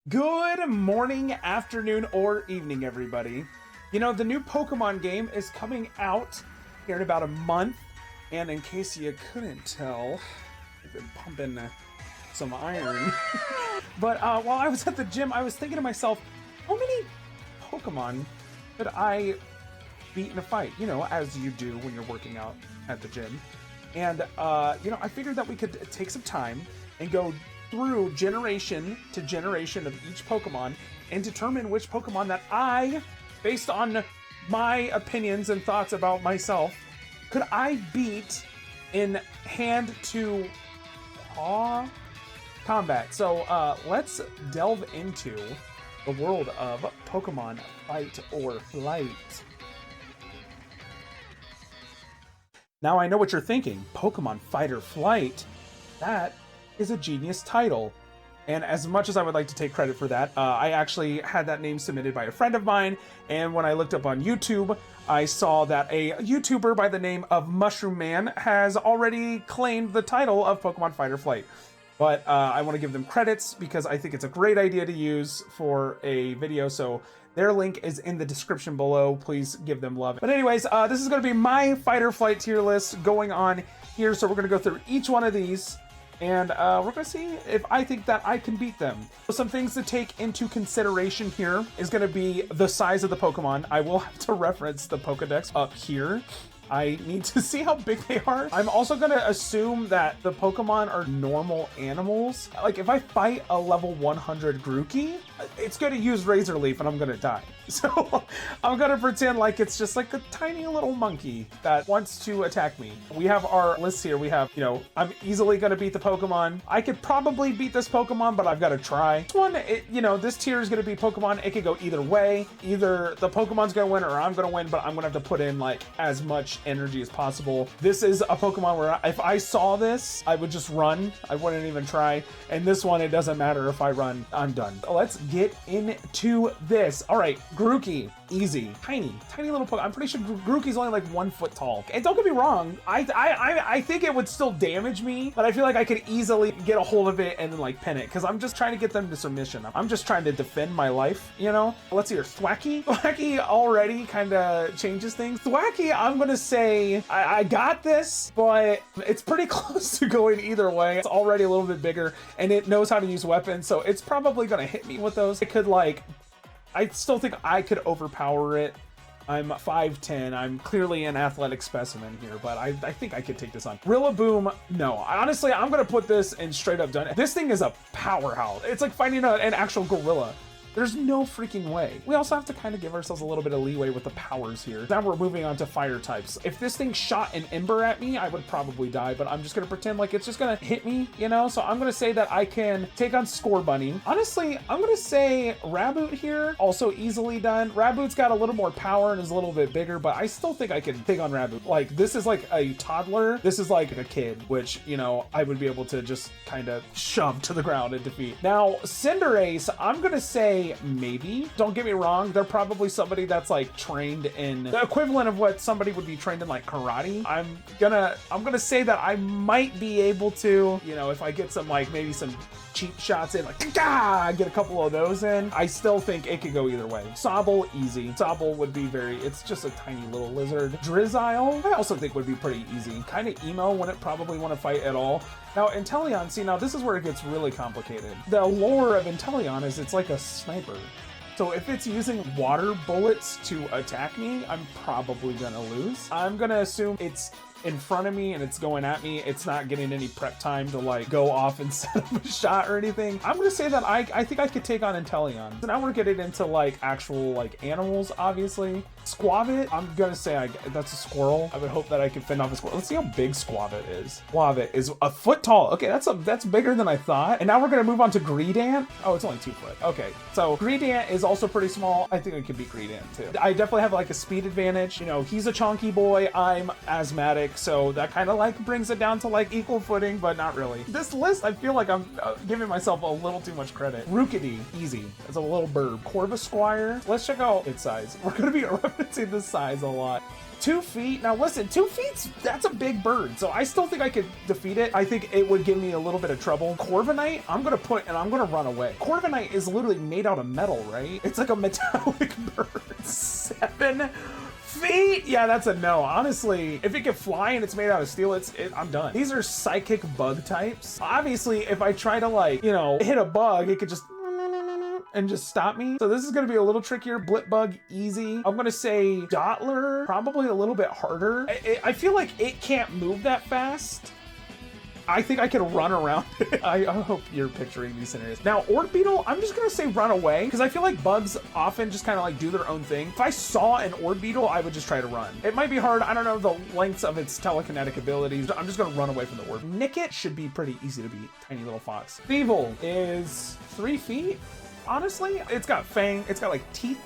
Good morning, afternoon, or evening, everybody. You know, the new Pokemon game is coming out here in about a month. And in case you couldn't tell, I've been pumping some iron. But while I was at the gym, I was thinking to myself, how many Pokemon could I beat in a fight? You know, as you do when you're working out at the gym. And, I figured that we could take some time and go through generation to generation of each Pokemon and determine which Pokemon that I, based on my opinions and thoughts about myself, could I beat in hand to paw combat. So let's delve into the world of Pokemon Fight or Flight. Now I know what you're thinking, Pokemon Fight or Flight? That is a genius title. And as much as I would like to take credit for that, I actually had that name submitted by a friend of mine. And when I looked up on YouTube, I saw that a YouTuber by the name of Mushroom Man has already claimed the title of Pokemon Fight or Flight. But I want to give them credits because I think it's a great idea to use for a video. So their link is in the description below. Please give them love. But anyways, this is going to be my Fight or Flight tier list going on here. So we're going to go through each one of these. And we're going to see if I think that I can beat them. Some things to take into consideration here is going to be the size of the Pokemon. I will have to reference the Pokedex up here. I need to see how big they are. I'm also going to assume that the Pokemon are normal animals. Like if I fight a level 100 Grookey, it's going to use Razor Leaf and I'm going to die. So I'm going to pretend like it's just like a tiny little monkey that wants to attack me. We have our list here. We have, I'm easily going to beat the Pokemon. I could probably beat this Pokemon, but I've got to try. This one, this tier is going to be Pokemon. It could go either way. Either the Pokemon's going to win or I'm going to win, but I'm going to have to put in like as much energy as possible. This is a Pokemon where if I saw this, I would just run. I wouldn't even try. And this one, it doesn't matter if I run, I'm done. Let's get into this. All right, Grookey, easy, tiny little Pokemon. I'm pretty sure Grookey's only like 1 foot tall. And don't get me wrong, I think it would still damage me, but I feel like I could easily get a hold of it and then like pin it because I'm just trying to get them to submission. I'm just trying to defend my life, Let's see here, Thwackey. Thwackey already kind of changes things. Thwackey, I'm gonna say I got this, but it's pretty close to going either way. It's already a little bit bigger and it knows how to use weapons, so it's probably gonna hit me with those. It could I still think I could overpower it. I'm 5'10". I'm clearly an athletic specimen here, but I think I could take this on. Rillaboom, no. Honestly, I'm going to put this in straight up done. This thing is a powerhouse. It's like fighting an actual gorilla. There's no freaking way. We also have to kind of give ourselves a little bit of leeway with the powers here. Now we're moving on to fire types. If this thing shot an ember at me, I would probably die, but I'm just gonna pretend like it's just gonna hit me, So I'm gonna say that I can take on Scorbunny. Honestly, I'm gonna say Raboot here, also easily done. Raboot's got a little more power and is a little bit bigger, but I still think I can take on Raboot. Like, this is like a toddler. This is like a kid, which, I would be able to just kind of shove to the ground and defeat. Now, Cinderace, I'm gonna say maybe. Don't get me wrong, they're probably somebody that's like trained in the equivalent of what somebody would be trained in like karate. I'm gonna say that I might be able to, if I get some maybe some cheap shots in, get a couple of those in. I still think it could go either way. Sobble, easy. Sobble would be it's just a tiny little lizard. Drizzile, I also think would be pretty easy. Kind of emo, wouldn't probably want to fight at all. Now, Inteleon, now this is where it gets really complicated. The lore of Inteleon is it's like a sniper. So if it's using water bullets to attack me, I'm probably gonna lose. I'm gonna assume it's in front of me and it's going at me. It's not getting any prep time to go off and set up a shot or anything. I'm gonna say that I think I could take on Inteleon. So now we're getting into actual animals, obviously. Squavit, I'm gonna say that's a squirrel. I would hope that I can fend off a squirrel. Let's see how big Squavit is. Squavit is a foot tall. Okay, that's bigger than I thought. And now we're gonna move on to Greedent. Oh, it's only 2 foot. Okay, so Greedent is also pretty small. I think I could beat Greedent too. I definitely have a speed advantage. He's a chonky boy. I'm asthmatic. Psychic, so that kind of like brings it down to like equal footing, but not really. This list, I feel like I'm giving myself a little too much credit. Rookity, easy. It's a little bird. Corvisquire, let's check out its size. We're gonna be referencing this size a lot. 2 feet. Now listen, 2 feet, that's a big bird. So I still think I could defeat it. I think it would give me a little bit of trouble. Corviknight, I'm gonna put, and I'm gonna run away. Corviknight is literally made out of metal, right? It's like a metallic bird. 7 feet? Yeah, that's a no. Honestly, if it can fly and it's made out of steel, I'm done. These are psychic bug types. Obviously, if I try to like, you know, hit a bug, it could just and just stop me. So this is gonna be a little trickier. Blipbug, easy. I'm gonna say Dottler, probably a little bit harder. I feel like it can't move that fast. I think I can run around it. I hope you're picturing these scenarios. Now, Orc Beetle, I'm just gonna say run away, because I feel like bugs often just kind of like do their own thing. If I saw an Orc Beetle, I would just try to run. It might be hard. I don't know the lengths of its telekinetic abilities. I'm just gonna run away from the Orc. Nickit should be pretty easy to beat. Tiny little fox. Thievul is 3 feet. Honestly, it's got fang, it's got like teeth,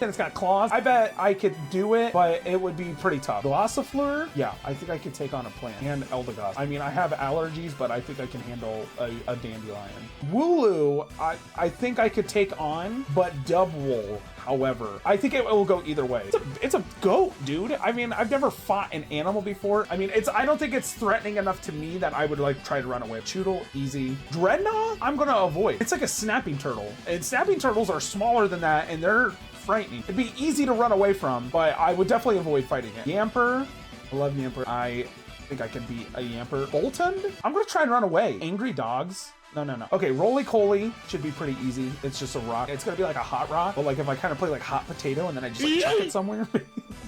and it's got claws. I bet I could do it, but it would be pretty tough. Glossifleur, yeah, I think I could take on a plant. And Eldegoss. I mean, I have allergies, but I think I can handle a dandelion. Wooloo, I think I could take on, but Dubwool, however, I think it will go either way. It's a goat, dude. I mean, I've never fought an animal before. I mean, I don't think it's threatening enough to me that I would like try to run away. Choodle, easy. Dreadnought, I'm gonna avoid. It's like a snapping turtle, and snapping turtles are smaller than that, and they're frightening. It'd be easy to run away from, but I would definitely avoid fighting it. Yamper, I love Yamper. I think I can beat a Yamper. Boltund, I'm gonna try and run away. Angry dogs. No. Okay, Roly-Coly should be pretty easy. It's just a rock. It's gonna be like a hot rock, but like if I kind of play like hot potato and then I just like chuck it somewhere,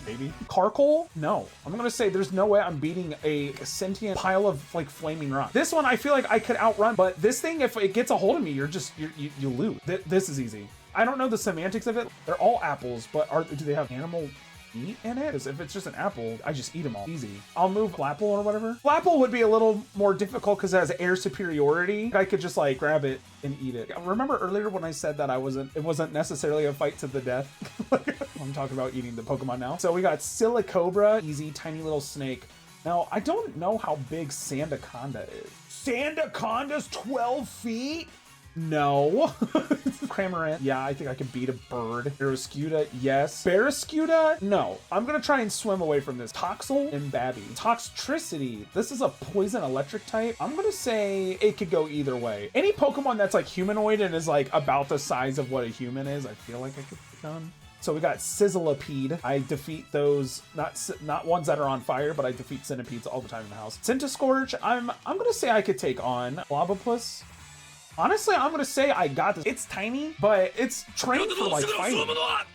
maybe. Carkol? No. I'm gonna say there's no way I'm beating a sentient pile of like flaming rock. This one I feel like I could outrun, but this thing, if it gets a hold of me, you lose. This is easy. I don't know the semantics of it. They're all apples, but do they have animal meat in it? Because if it's just an apple, I just eat them all. Easy. I'll move Flapple or whatever. Flapple would be a little more difficult because it has air superiority. I could just like grab it and eat it. Remember earlier when I said that it wasn't necessarily a fight to the death? I'm talking about eating the Pokemon now. So we got Silicobra, easy, tiny little snake. Now, I don't know how big Sandaconda is. Sandaconda's 12 feet? No. Cramorant, yeah, I think I can beat a bird. Barraskewda, yes. Barraskewda, no. I'm gonna try and swim away from this. Toxel and Babby. Toxtricity, this is a poison electric type. I'm gonna say it could go either way. Any Pokemon that's like humanoid and is like about the size of what a human is, I feel like I could become. So we got Sizzlipede. I defeat those, not ones that are on fire, but I defeat centipedes all the time in the house. Centiskorch, I'm gonna say I could take on Blobopus. Honestly, I'm gonna say I got this. It's tiny, but it's trained for like fighting.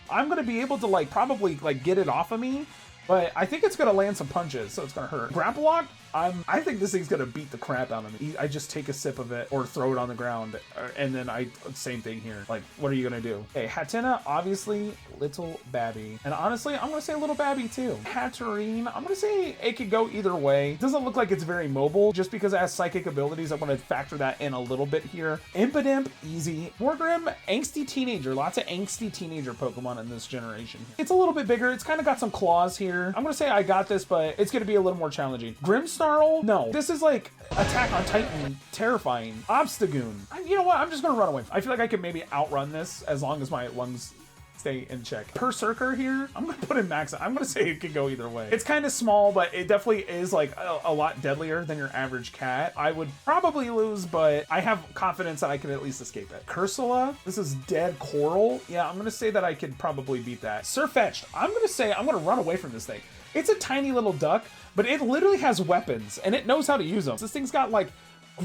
I'm gonna be able to like probably like get it off of me, but I think it's gonna land some punches, so it's gonna hurt. Grapploct, I think this thing's gonna beat the crap out of me. I just take a sip of it or throw it on the ground, and then same thing here. Like, what are you gonna do? Okay, Hatenna, obviously, Little Babby. And honestly, I'm gonna say Little Babby too. Hatterene, I'm gonna say it could go either way. It doesn't look like it's very mobile, just because it has psychic abilities. I'm gonna factor that in a little bit here. Impidimp, easy. Morgrim, angsty teenager. Lots of angsty teenager Pokemon in this generation. It's a little bit bigger. It's kind of got some claws here. I'm gonna say I got this, but it's gonna be a little more challenging. Grimmsnarl, no. This is like Attack on Titan, terrifying. Obstagoon, you know what? I'm just gonna run away. I feel like I could maybe outrun this as long as my lungs stay in check. Berserker here, I'm gonna put in max. I'm gonna say it could go either way. It's kind of small, but it definitely is like a lot deadlier than your average cat. I would probably lose, but I have confidence that I can at least escape it. Cursula, this is dead coral. Yeah, I'm gonna say that I could probably beat that. Sirfetch'd, I'm gonna say I'm gonna run away from this thing. It's a tiny little duck, but it literally has weapons and it knows how to use them. This thing's got like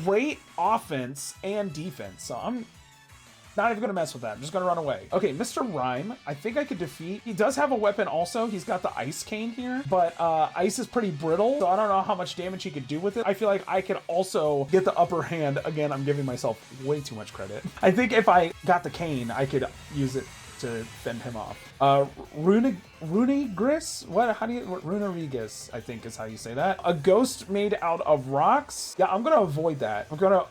great offense and defense, so I'm not even gonna mess with that. I'm just gonna run away. Okay, Mr. Rhyme, I think I could defeat. He does have a weapon also. He's got the ice cane here, but ice is pretty brittle, so I don't know how much damage he could do with it. I feel like I could also get the upper hand. Again, I'm giving myself way too much credit. I think if I got the cane, I could use it to fend him off. Runigris? Runerigus, I think is how you say that. A ghost made out of rocks? Yeah, I'm gonna avoid that. I'm gonna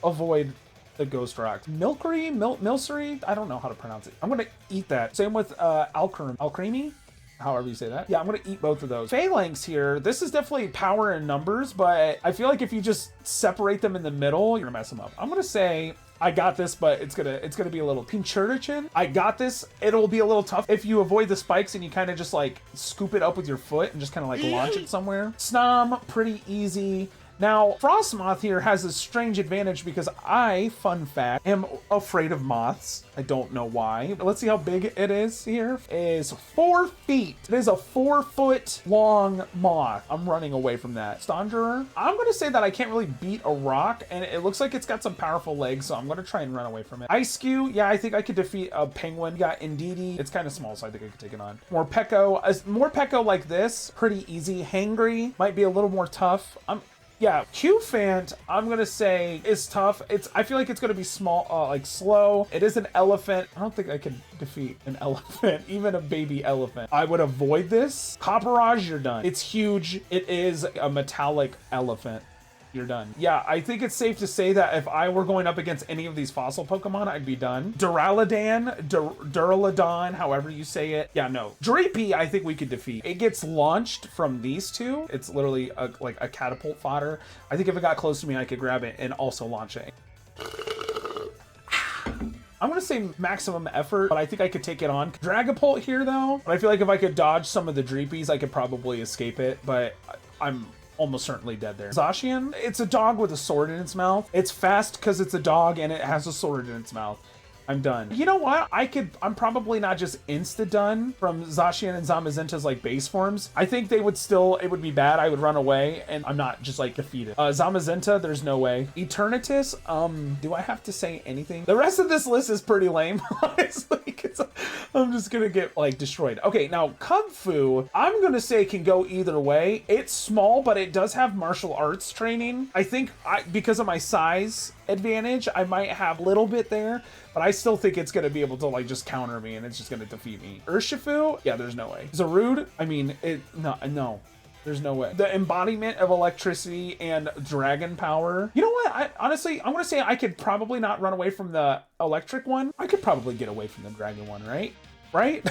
avoid the ghost rocks. Milcery? I don't know how to pronounce it. I'm gonna eat that. Same with Alcremie? however you say that. Yeah, I'm gonna eat both of those. Phalanx here, this is definitely power in numbers, but I feel like if you just separate them in the middle, you're gonna mess them up. I'm gonna say I got this, but it's gonna be a little Pinchurichin. I got this. It'll be a little tough if you avoid the spikes and you kind of just like scoop it up with your foot and just kind of like launch it somewhere. Snom, pretty easy. Now, Frostmoth here has a strange advantage because I, fun fact, am afraid of moths. I don't know why. Let's see how big it is here. It is 4 feet. It is a 4-foot long moth. I'm running away from that. Stondrer, I'm gonna say that I can't really beat a rock, and it looks like it's got some powerful legs, so I'm gonna try and run away from it. Ice-Skew, yeah, I think I could defeat a penguin. You got Indeedee. It's kind of small, so I think I could take it on. Morpeko like this, pretty easy. Hangry might be a little more tough. Yeah, Cufant, I'm gonna say is tough. I feel like it's gonna be small, like slow. It is an elephant. I don't think I can defeat an elephant, even a baby elephant. I would avoid this. Copperage, you're done. It's huge. It is a metallic elephant. You're done. Yeah, I think it's safe to say that if I were going up against any of these fossil Pokemon, I'd be done. Duraludon, however you say it. Yeah, no. Dreepy, I think we could defeat. It gets launched from these two. It's literally like a catapult fodder. I think if it got close to me, I could grab it and also launch it. I'm gonna say maximum effort, but I think I could take it on. Dragapult here though, but I feel like if I could dodge some of the Dreepies, I could probably escape it, but I'm almost certainly dead there. Zacian, it's a dog with a sword in its mouth. It's fast because it's a dog and it has a sword in its mouth. I'm done. You know what? I'm probably not just insta-done from Zacian and Zamazenta's like base forms. I think it would be bad. I would run away and I'm not just like defeated. Zamazenta, there's no way. Eternatus, do I have to say anything? The rest of this list is pretty lame, honestly, because I'm just gonna get like destroyed. Okay, now Kubfu, I'm gonna say can go either way. It's small, but it does have martial arts training. I think because of my size advantage, I might have a little bit there, but I still think it's gonna be able to like just counter me and it's just gonna defeat me. Urshifu, yeah, there's no way. Zarude, I mean, no. There's no way. The embodiment of electricity and dragon power. You know what? Honestly, I'm gonna say I could probably not run away from the electric one. I could probably get away from the dragon one, right? Right?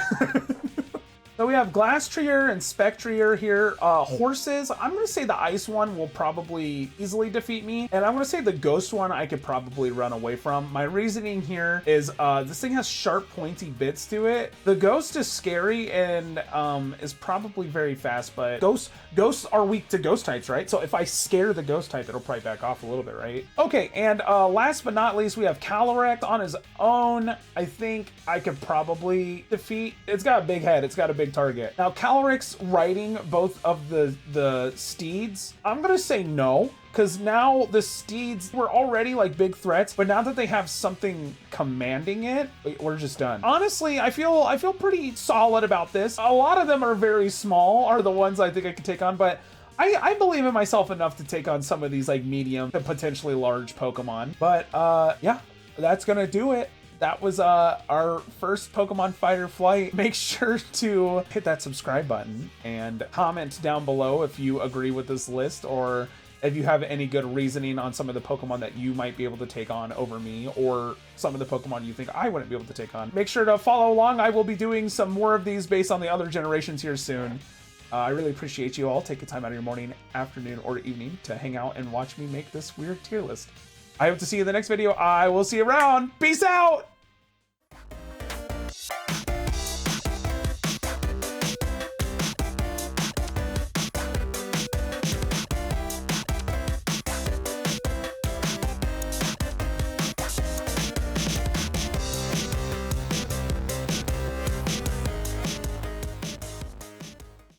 So we have Glastrier and Spectrier here. Horses, I'm gonna say the ice one will probably easily defeat me. And I'm gonna say the ghost one I could probably run away from. My reasoning here is this thing has sharp pointy bits to it. The ghost is scary and is probably very fast, but ghosts are weak to ghost types, right? So if I scare the ghost type, it'll probably back off a little bit, right? Okay, and last but not least, we have Calyrex on his own. I think I could probably defeat. It's got a big head. It's got a big target. Now, Calyrex riding both of the steeds, I'm gonna say no, because now the steeds were already like big threats, but now that they have something commanding it, we're just done. Honestly, I feel pretty solid about this. A lot of them are very small, are the ones I think I could take on, but I believe in myself enough to take on some of these like medium to potentially large Pokemon. But yeah, that's gonna do it. That was our first Pokemon Fighter Flight. Make sure to hit that subscribe button and comment down below if you agree with this list or if you have any good reasoning on some of the Pokemon that you might be able to take on over me or some of the Pokemon you think I wouldn't be able to take on. Make sure to follow along. I will be doing some more of these based on the other generations here soon. I really appreciate you all taking time out of your morning, afternoon, or evening to hang out and watch me make this weird tier list. I hope to see you in the next video. I will see you around. Peace out!